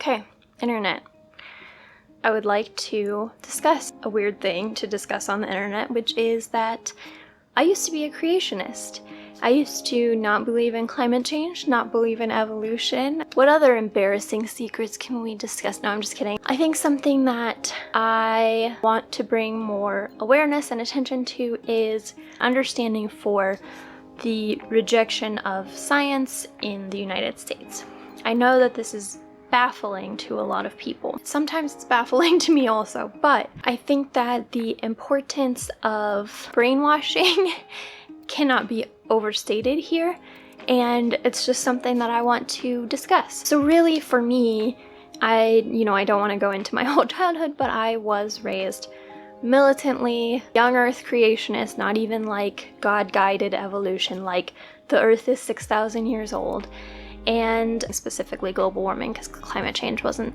Okay, internet. I would like to discuss a weird thing to discuss on the internet, which is that I used to be a creationist. I used to not believe in climate change, not believe in evolution. What other embarrassing secrets can we discuss? No, I'm just kidding. I think something that I want to bring more awareness and attention to is understanding for the rejection of science in the United States. I know that this is baffling to a lot of people. Sometimes it's baffling to me also, but I think that the importance of brainwashing cannot be overstated here, and it's just something that I want to discuss. So really for me, I don't want to go into my whole childhood, but I was raised militantly, young earth creationist, not even like God-guided evolution, like the earth is 6,000 years old, and specifically global warming, because climate change wasn't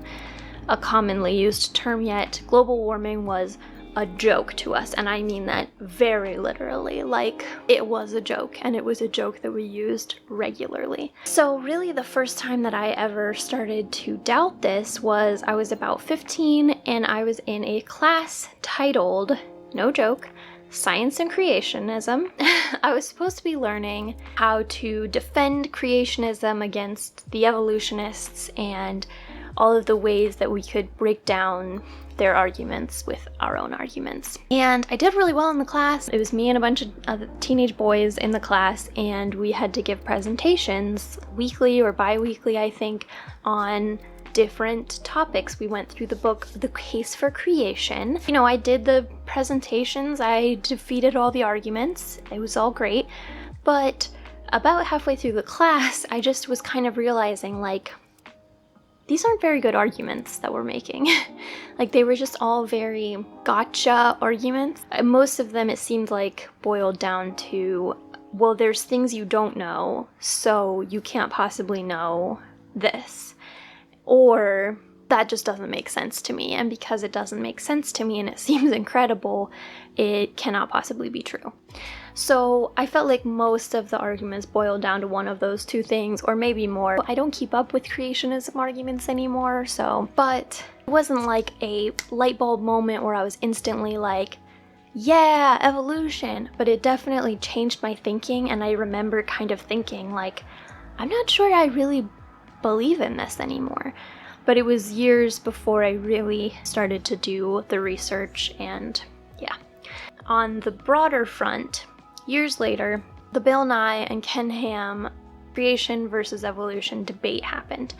a commonly used term yet. Global warming was a joke to us, and I mean that very literally, like it was a joke, and it was a joke that we used regularly. So really the first time that I ever started to doubt this was I was about 15, and I was in a class titled, no joke, Science and Creationism. I was supposed to be learning how to defend creationism against the evolutionists and all of the ways that we could break down their arguments with our own arguments. And I did really well in the class. It was me and a bunch of other teenage boys in the class, and we had to give presentations weekly or bi-weekly, I think, on different topics. We went through the book, The Case for Creation. I did the presentations, I defeated all the arguments, it was all great, but about halfway through the class, I just was kind of realizing, like, these aren't very good arguments that we're making. Like, they were just all very gotcha arguments. Most of them, it seemed like, boiled down to, well, there's things you don't know, so you can't possibly know this. Or, that just doesn't make sense to me, and because it doesn't make sense to me and it seems incredible, it cannot possibly be true. So I felt like most of the arguments boiled down to one of those two things, or maybe more. I don't keep up with creationism arguments anymore, but it wasn't like a light bulb moment where I was instantly like, yeah, evolution, but it definitely changed my thinking, and I remember kind of thinking like, I'm not sure I really believe in this anymore. But it was years before I really started to do the research, and yeah. On the broader front, years later, the Bill Nye and Ken Ham creation versus evolution debate happened.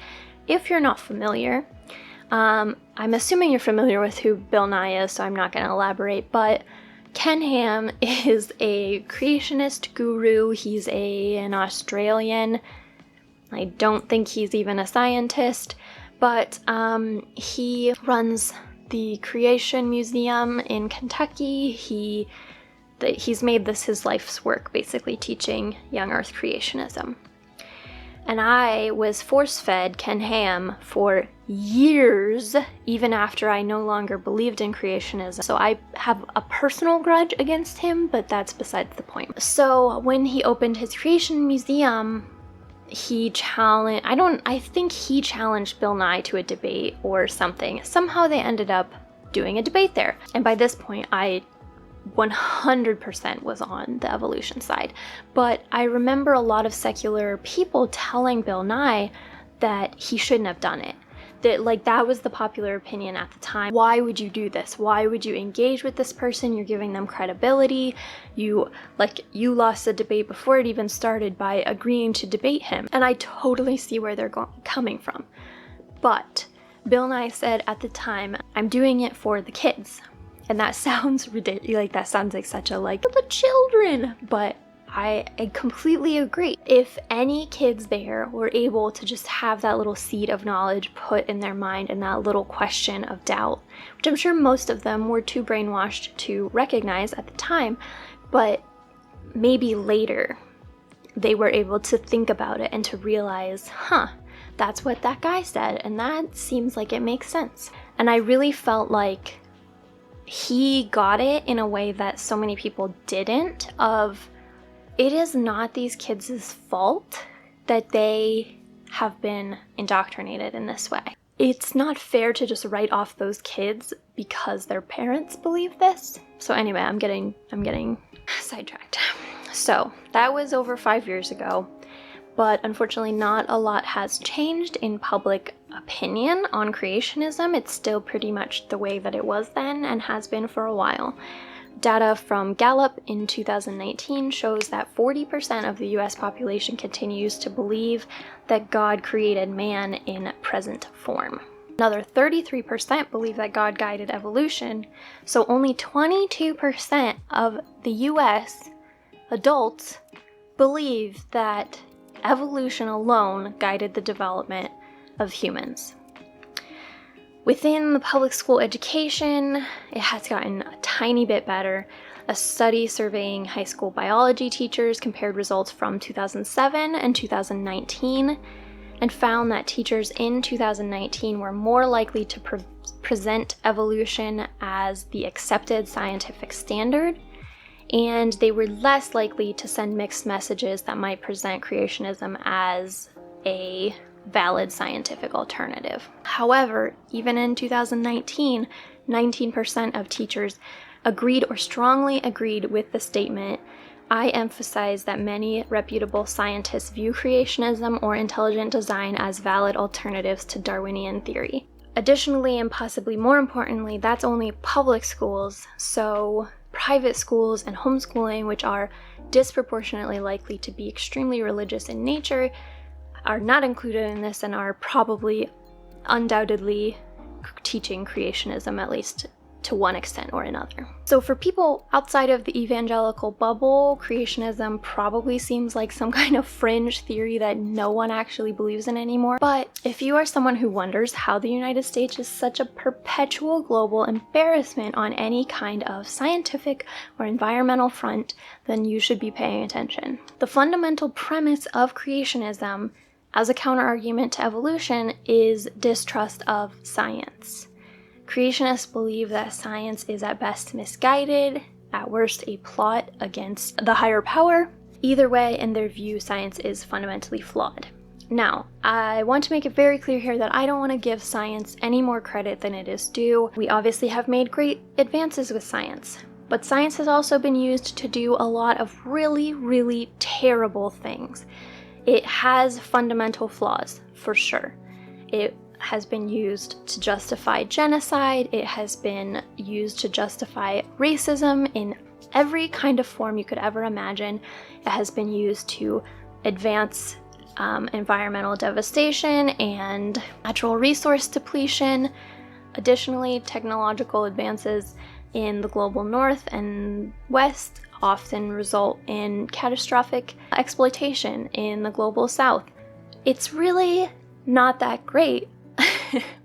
If you're not familiar, I'm assuming you're familiar with who Bill Nye is, so I'm not going to elaborate, but Ken Ham is a creationist guru. He's an Australian. I don't think he's even a scientist, but he runs the Creation Museum in Kentucky. He's made this his life's work, basically teaching young earth creationism. And I was force-fed Ken Ham for years, even after I no longer believed in creationism. So I have a personal grudge against him, but that's besides the point. So when he opened his Creation Museum, I think he challenged Bill Nye to a debate or something. Somehow they ended up doing a debate there. And by this point, I 100% was on the evolution side. But I remember a lot of secular people telling Bill Nye that he shouldn't have done it. That was the popular opinion at the time. Why would you do this? Why would you engage with this person? You're giving them credibility. You lost the debate before it even started by agreeing to debate him. And I totally see where they're coming from. But Bill Nye said at the time, I'm doing it for the kids. And that sounds ridiculous. That sounds like such a the children. But I completely agree. If any kids there were able to just have that little seed of knowledge put in their mind and that little question of doubt, which I'm sure most of them were too brainwashed to recognize at the time, but maybe later they were able to think about it and to realize, that's what that guy said, and that seems like it makes sense. And I really felt like he got it in a way that so many people didn't, of it is not these kids' fault that they have been indoctrinated in this way. it's not fair to just write off those kids because their parents believe this. So anyway, I'm getting sidetracked. So that was over 5 years ago, but unfortunately not a lot has changed in public opinion on creationism. It's still pretty much the way that it was then and has been for a while. Data from Gallup in 2019 shows that 40% of the US population continues to believe that God created man in present form. Another 33% believe that God guided evolution, so only 22% of the US adults believe that evolution alone guided the development of humans. Within the public school education, it has gotten a tiny bit better. A study surveying high school biology teachers compared results from 2007 and 2019 and found that teachers in 2019 were more likely to present evolution as the accepted scientific standard, and they were less likely to send mixed messages that might present creationism as a valid scientific alternative. However, even in 2019, 19% of teachers agreed or strongly agreed with the statement, "I emphasize that many reputable scientists view creationism or intelligent design as valid alternatives to Darwinian theory." Additionally, and possibly more importantly, that's only public schools, so private schools and homeschooling, which are disproportionately likely to be extremely religious in nature, are not included in this and are probably undoubtedly teaching creationism, at least to one extent or another. So for people outside of the evangelical bubble, creationism probably seems like some kind of fringe theory that no one actually believes in anymore. But if you are someone who wonders how the United States is such a perpetual global embarrassment on any kind of scientific or environmental front, then you should be paying attention. The fundamental premise of creationism as a counterargument to evolution is distrust of science. Creationists believe that science is at best misguided, at worst a plot against the higher power. Either way, in their view, science is fundamentally flawed. Now, I want to make it very clear here that I don't want to give science any more credit than it is due. We obviously have made great advances with science, but science has also been used to do a lot of really, really terrible things. It has fundamental flaws, for sure. It has been used to justify genocide. It has been used to justify racism in every kind of form you could ever imagine. It has been used to advance environmental devastation and natural resource depletion. Additionally, technological advances in the global north and west often result in catastrophic exploitation in the global south. It's really not that great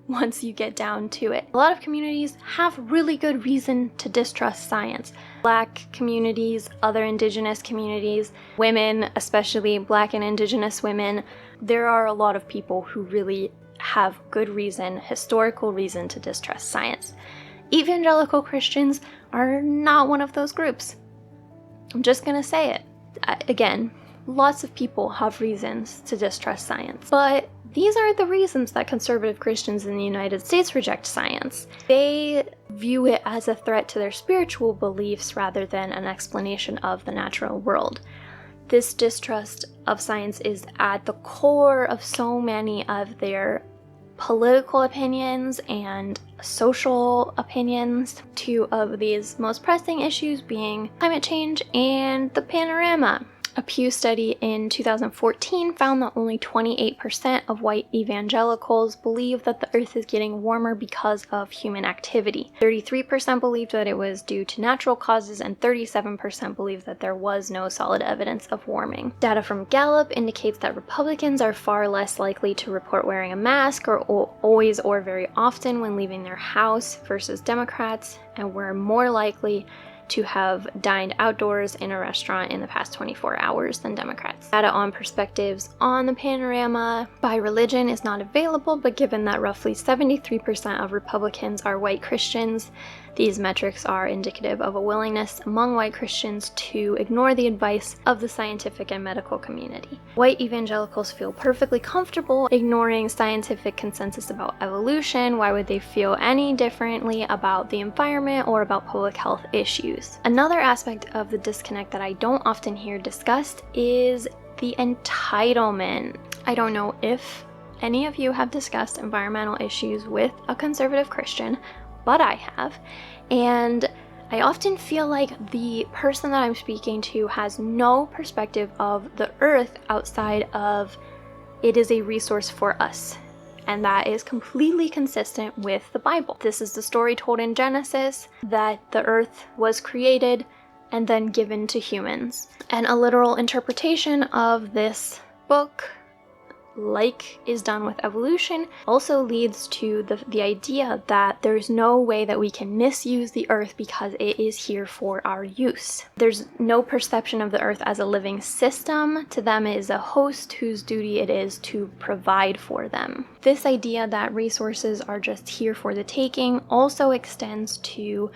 once you get down to it. A lot of communities have really good reason to distrust science. Black communities, other indigenous communities, women, especially Black and indigenous women, there are a lot of people who really have good reason, historical reason to distrust science. Evangelical Christians are not one of those groups. I'm just gonna say it. Again, lots of people have reasons to distrust science, but these aren't the reasons that conservative Christians in the United States reject science. They view it as a threat to their spiritual beliefs rather than an explanation of the natural world. This distrust of science is at the core of so many of their political opinions and social opinions. Two of these most pressing issues being climate change and the panorama. A Pew study in 2014 found that only 28% of white evangelicals believe that the earth is getting warmer because of human activity. 33% believed that it was due to natural causes, and 37% believed that there was no solid evidence of warming. Data from Gallup indicates that Republicans are far less likely to report wearing a mask or always or very often when leaving their house versus Democrats, and were more likely to have dined outdoors in a restaurant in the past 24 hours than Democrats. Data on perspectives on the panorama by religion is not available, but given that roughly 73% of Republicans are white Christians, these metrics are indicative of a willingness among white Christians to ignore the advice of the scientific and medical community. White evangelicals feel perfectly comfortable ignoring scientific consensus about evolution. Why would they feel any differently about the environment or about public health issues? Another aspect of the disconnect that I don't often hear discussed is the entitlement. I don't know if any of you have discussed environmental issues with a conservative Christian, but I have, and I often feel like the person that I'm speaking to has no perspective of the earth outside of it is a resource for us, and that is completely consistent with the Bible. This is the story told in Genesis that the earth was created and then given to humans, and a literal interpretation of this book, like is done with evolution, also leads to the idea that there's no way that we can misuse the earth because it is here for our use. There's no perception of the earth as a living system. To them, it is a host whose duty it is to provide for them. This idea that resources are just here for the taking also extends to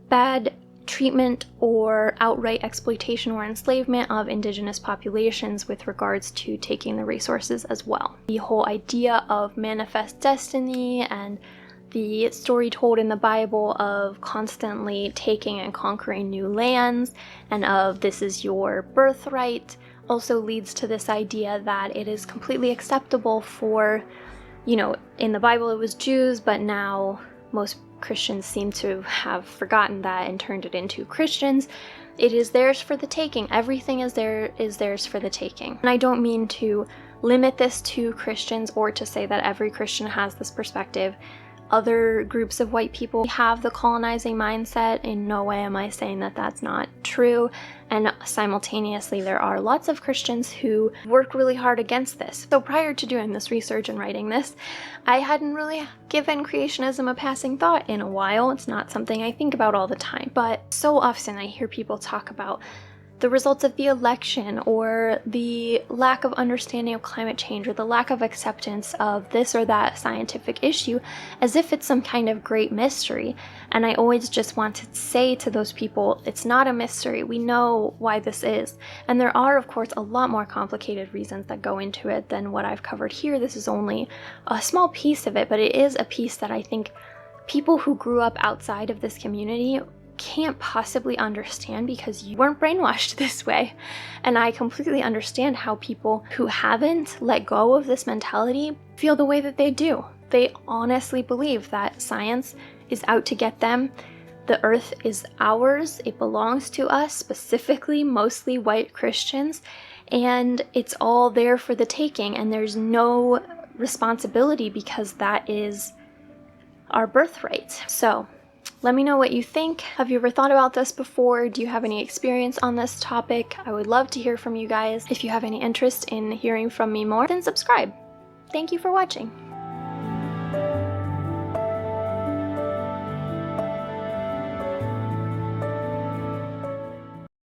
bad treatment or outright exploitation or enslavement of indigenous populations with regards to taking the resources as well. The whole idea of manifest destiny and the story told in the Bible of constantly taking and conquering new lands and of this is your birthright also leads to this idea that it is completely acceptable for, in the Bible it was Jews, but now most Christians seem to have forgotten that and turned it into Christians. It is theirs for the taking. Everything is theirs for the taking. And I don't mean to limit this to Christians or to say that every Christian has this perspective. Other groups of white people have the colonizing mindset. In no way am I saying that that's not true. And simultaneously, there are lots of Christians who work really hard against this. So prior to doing this research and writing this, I hadn't really given creationism a passing thought in a while. It's not something I think about all the time. But so often I hear people talk about the results of the election or the lack of understanding of climate change or the lack of acceptance of this or that scientific issue as if it's some kind of great mystery. And I always just want to say to those people, it's not a mystery. We know why this is. And there are, of course, a lot more complicated reasons that go into it than what I've covered here. This is only a small piece of it, but it is a piece that I think people who grew up outside of this community can't possibly understand because you weren't brainwashed this way. And I completely understand how people who haven't let go of this mentality feel the way that they do. They honestly believe that science is out to get them. The earth is ours. It belongs to us, specifically mostly white Christians, and it's all there for the taking, and there's no responsibility because that is our birthright. So let me know what you think. Have you ever thought about this before? Do you have any experience on this topic? I would love to hear from you guys. If you have any interest in hearing from me more, then subscribe. Thank you for watching.